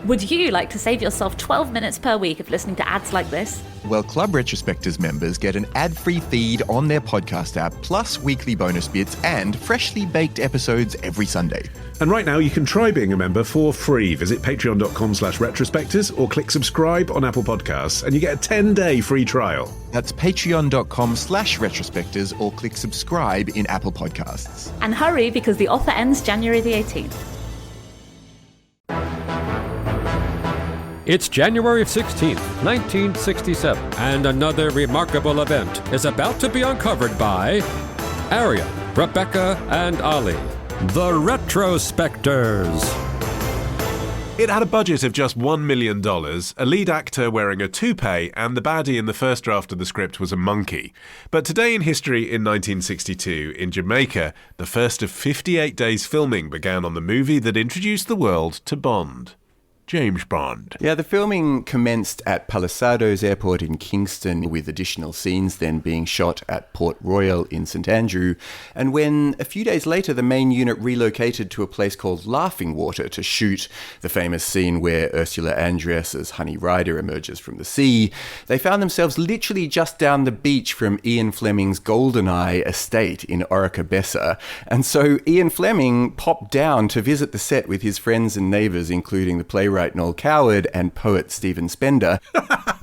Would you like to save yourself 12 minutes per week of listening to ads like this? Well, Club Retrospectors members get an ad-free feed on their podcast app, plus weekly bonus bits and freshly baked episodes every Sunday. And right now you can try being a member for free. Visit patreon.com/retrospectors or click subscribe on Apple Podcasts and you get a 10-day free trial. That's patreon.com/retrospectors or click subscribe in Apple Podcasts. And hurry, because the offer ends January the 18th. It's January 16th, 1967, and another remarkable event is about to be uncovered by Arion, Rebecca, and Olly, the Retrospectors. It had a budget of just $1 million, a lead actor wearing a toupee, and the baddie in the first draft of the script was a monkey. But today in history in 1962, in Jamaica, the first of 58 days filming began on the movie that introduced the world to Bond. James Bond. Yeah, the filming commenced at Palisadoes Airport in Kingston, with additional scenes then being shot at Port Royal in St Andrew. And when, a few days later, the main unit relocated to a place called Laughing Water to shoot the famous scene where Ursula Andress as Honey Ryder emerges from the sea, they found themselves literally just down the beach from Ian Fleming's GoldenEye estate in Orica Bessa. And so Ian Fleming popped down to visit the set with his friends and neighbours, including the playwright Noel Coward and poet Stephen Spender,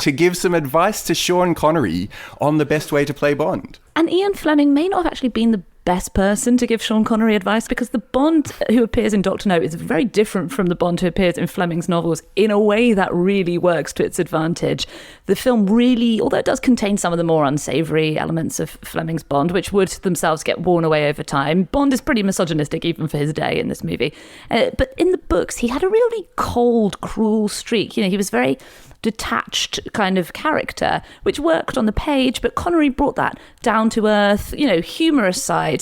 to give some advice to Sean Connery on the best way to play Bond. And Ian Fleming may not have actually been the best person to give Sean Connery advice, because the Bond who appears in Dr. No is very different from the Bond who appears in Fleming's novels in a way that really works to its advantage. The film really, although it does contain some of the more unsavoury elements of Fleming's Bond, which would themselves get worn away over time, Bond is pretty misogynistic even for his day in this movie. But in the books, he had a really cold, cruel streak. You know, he was very detached kind of character, which worked on the page, but Connery brought that down to earth, you know, humorous side.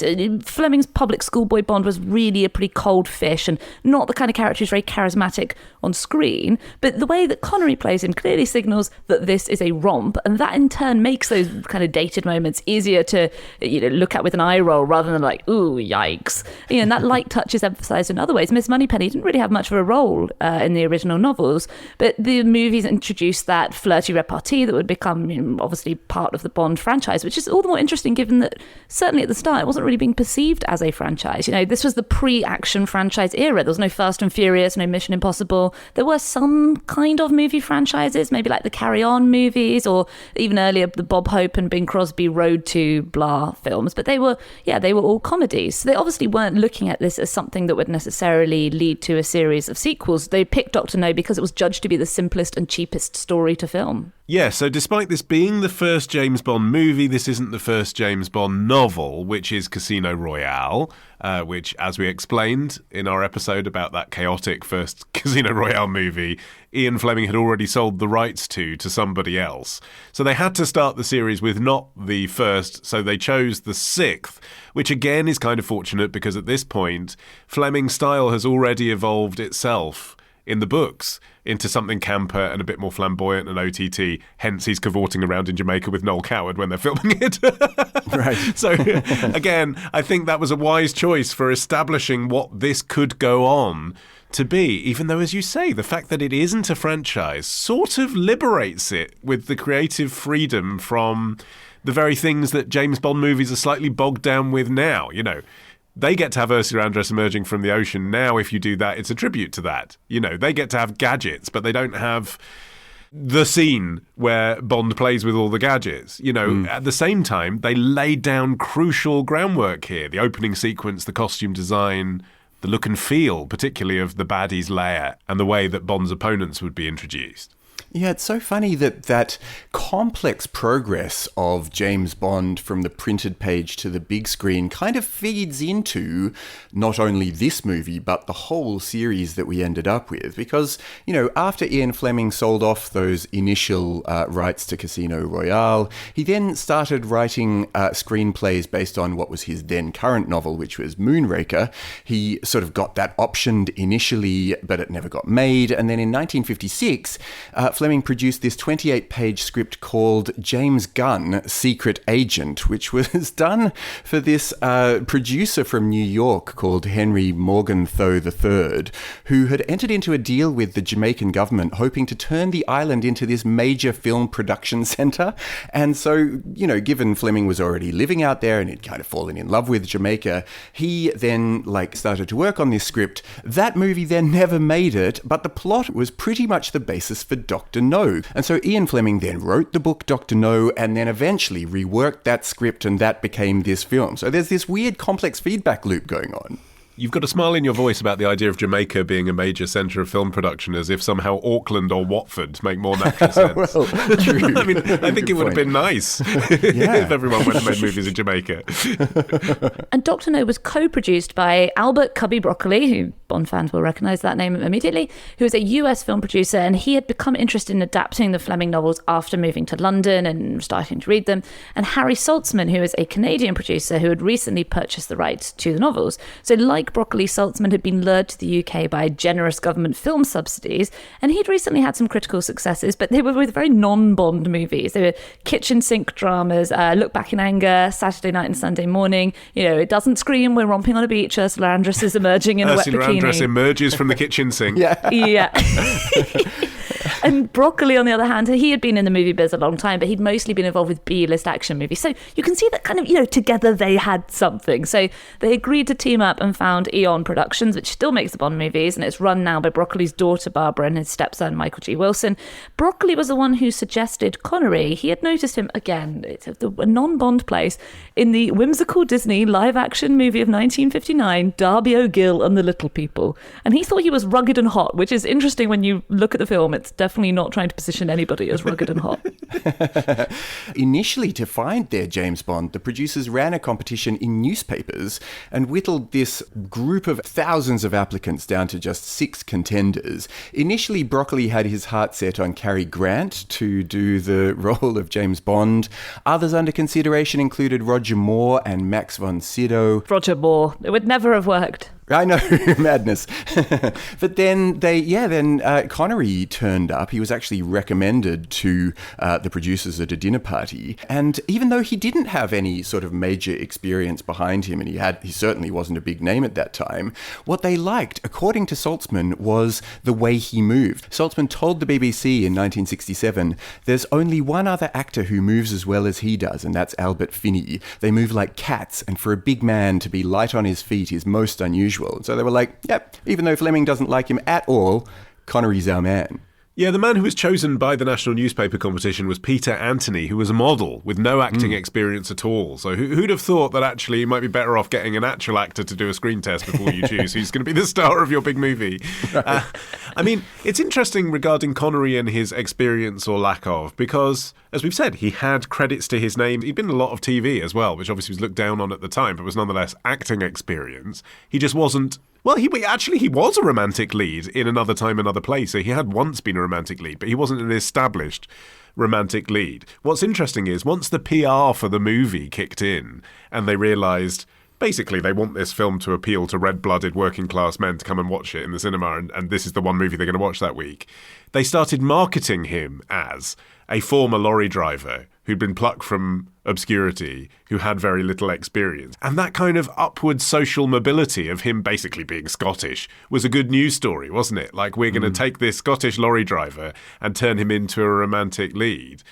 Fleming's public schoolboy Bond was really a pretty cold fish and not the kind of character who's very charismatic on screen, but the way that Connery plays him clearly signals that this is a romp, and that in turn makes those kind of dated moments easier to, you know, look at with an eye roll rather than like, ooh, yikes. You know, and that light touch is emphasised in other ways. Miss Moneypenny didn't really have much of a role in the original novels, but the movies introduced that flirty repartee that would become, you know, obviously part of the Bond franchise, which is all the more interesting given that certainly at the start it wasn't really being perceived as a franchise. You know, this was the pre-action franchise era. There was no Fast and Furious, no Mission Impossible. There were some kind of movie franchises, maybe like the Carry On movies, or even earlier the Bob Hope and Bing Crosby Road to Blah films, but they were all comedies. So they obviously weren't looking at this as something that would necessarily lead to a series of sequels. They picked Dr. No because it was judged to be the simplest and cheapest story to film. Yeah, so despite this being the first James Bond movie, this isn't the first James Bond novel, which is Casino Royale, which, as we explained in our episode about that chaotic first Casino Royale movie, Ian Fleming had already sold the rights to somebody else. So they had to start the series with not the first, so they chose the sixth, which again is kind of fortunate because at this point, Fleming's style has already evolved itself in the books into something camper and a bit more flamboyant and OTT. Hence, he's cavorting around in Jamaica with Noel Coward when they're filming it. Right. So, again, I think that was a wise choice for establishing what this could go on to be, even though, as you say, the fact that it isn't a franchise sort of liberates it with the creative freedom from the very things that James Bond movies are slightly bogged down with now, you know. They get to have Ursula Andress emerging from the ocean. Now, if you do that, it's a tribute to that. You know, they get to have gadgets, but they don't have the scene where Bond plays with all the gadgets. You know, at the same time, they laid down crucial groundwork here. The opening sequence, the costume design, the look and feel, particularly of the baddie's lair, and the way that Bond's opponents would be introduced. Yeah, it's so funny that complex progress of James Bond from the printed page to the big screen kind of feeds into not only this movie, but the whole series that we ended up with. Because, you know, after Ian Fleming sold off those initial rights to Casino Royale, he then started writing screenplays based on what was his then current novel, which was Moonraker. He sort of got that optioned initially, but it never got made. And then in 1956, Fleming produced this 28-page script called James Gunn, Secret Agent, which was done for this producer from New York called Henry Morgenthau III, who had entered into a deal with the Jamaican government hoping to turn the island into this major film production center. And so, given Fleming was already living out there and he'd kind of fallen in love with Jamaica, he then started to work on this script. That movie then never made it, but the plot was pretty much the basis for Dr. No. And so Ian Fleming then wrote the book Dr. No and then eventually reworked that script, and that became this film. So there's this weird complex feedback loop going on. You've got a smile in your voice about the idea of Jamaica being a major centre of film production, as if somehow Auckland or Watford make more natural sense. Well, true. I think it would have been nice if everyone went and made movies in Jamaica. And Dr. No was co-produced by Albert Cubby Broccoli, who Bond fans will recognise that name immediately, who was a US film producer, and he had become interested in adapting the Fleming novels after moving to London and starting to read them. And Harry Saltzman, who is a Canadian producer who had recently purchased the rights to the novels. So like Broccoli, Saltzman had been lured to the UK by generous government film subsidies, and he'd recently had some critical successes, but they were with very non-Bond movies. They were kitchen sink dramas, Look Back in Anger, Saturday Night and Sunday Morning. It doesn't scream, we're romping on a beach, Ursula Andress is emerging in a wet bikini. Ursula Andress emerges from the kitchen sink. Yeah. And Broccoli, on the other hand, he had been in the movie biz a long time, but he'd mostly been involved with B-list action movies. So you can see that kind of, together they had something. So they agreed to team up and found Eon Productions, which still makes the Bond movies, and it's run now by Broccoli's daughter Barbara and his stepson Michael G. Wilson. Broccoli was the one who suggested Connery. He had noticed him, again, it's a non-Bond place, in the whimsical Disney live-action movie of 1959, Darby O'Gill and the Little People. And he thought he was rugged and hot, which is interesting when you look at the film. It's definitely not trying to position anybody as rugged and hot. Initially, to find their James Bond, the producers ran a competition in newspapers and whittled this group of thousands of applicants down to just 6 contenders. Initially, Broccoli had his heart set on Cary Grant to do the role of James Bond. Others under consideration included Roger Moore and Max von Sydow. Roger Moore. It would never have worked. I know, madness. But then Connery turned up. He was actually recommended to the producers at a dinner party. And even though he didn't have any sort of major experience behind him, and he certainly wasn't a big name at that time, what they liked, according to Saltzman, was the way he moved. Saltzman told the BBC in 1967, "There's only one other actor who moves as well as he does, and that's Albert Finney. They move like cats, and for a big man to be light on his feet is most unusual." So they were like, yep, even though Fleming doesn't like him at all, Connery's our man. Yeah, the man who was chosen by the National Newspaper Competition was Peter Anthony, who was a model with no acting experience at all. So who'd have thought that actually you might be better off getting an actual actor to do a screen test before you choose who's going to be the star of your big movie? Right. It's interesting regarding Connery and his experience or lack of, because, as we've said, he had credits to his name. He'd been in a lot of TV as well, which obviously was looked down on at the time, but was nonetheless acting experience. He just wasn't... Well, he was a romantic lead in Another Time, Another Place. So he had once been a romantic lead, but he wasn't an established romantic lead. What's interesting is once the PR for the movie kicked in and they realised basically they want this film to appeal to red-blooded working-class men to come and watch it in the cinema, and this is the one movie they're going to watch that week, they started marketing him as a former lorry driver who'd been plucked from obscurity, who had very little experience. And that kind of upward social mobility of him basically being Scottish was a good news story, wasn't it? Like, we're going to take this Scottish lorry driver and turn him into a romantic lead.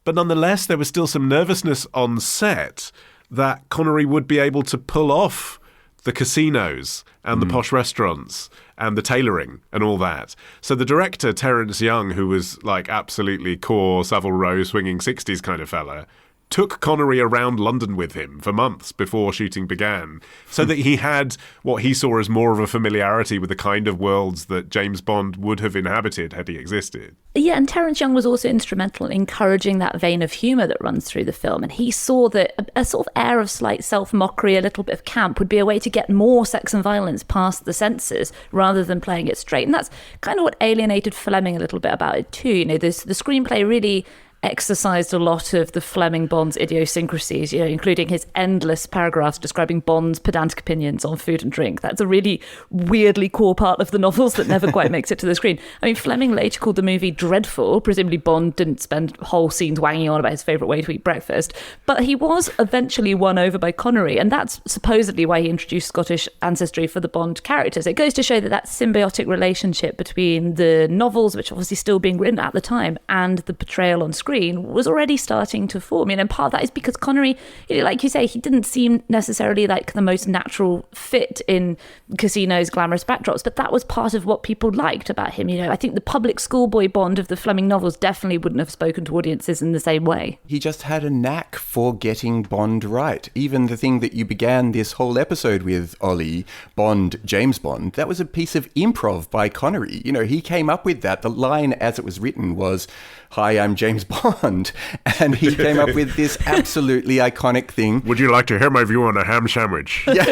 But nonetheless, there was still some nervousness on set that Connery would be able to pull off the casinos and the posh restaurants and the tailoring and all that. So the director, Terence Young, who was like absolutely core Savile Row swinging 60s kind of fella, took Connery around London with him for months before shooting began, so that he had what he saw as more of a familiarity with the kind of worlds that James Bond would have inhabited had he existed. Yeah, and Terence Young was also instrumental in encouraging that vein of humour that runs through the film, and he saw that a sort of air of slight self-mockery, a little bit of camp, would be a way to get more sex and violence past the censors, rather than playing it straight. And that's kind of what alienated Fleming a little bit about it too. The screenplay really exercised a lot of the Fleming Bond's idiosyncrasies, including his endless paragraphs describing Bond's pedantic opinions on food and drink. That's a really weirdly core part of the novels that never quite makes it to the screen. I mean, Fleming later called the movie dreadful. Presumably Bond didn't spend whole scenes wanging on about his favourite way to eat breakfast, but he was eventually won over by Connery, and that's supposedly why he introduced Scottish ancestry for the Bond characters. It goes to show that symbiotic relationship between the novels, which obviously still being written at the time, and the portrayal on screen was already starting to form. And part of that is because Connery, like you say, he didn't seem necessarily like the most natural fit in Casino's glamorous backdrops, but that was part of what people liked about him. I think the public schoolboy Bond of the Fleming novels definitely wouldn't have spoken to audiences in the same way. He just had a knack for getting Bond right. Even the thing that you began this whole episode with, Olly, Bond, James Bond, that was a piece of improv by Connery. He came up with that. The line as it was written was, "Hi, I'm James Bond." And he came up with this absolutely iconic thing. Would you like to hear my view on a ham sandwich? Yeah,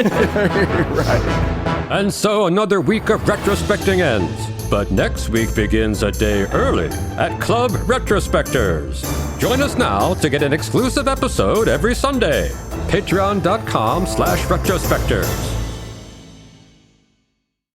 right. And so another week of retrospecting ends. But next week begins a day early at Club Retrospectors. Join us now to get an exclusive episode every Sunday. Patreon.com/retrospectors.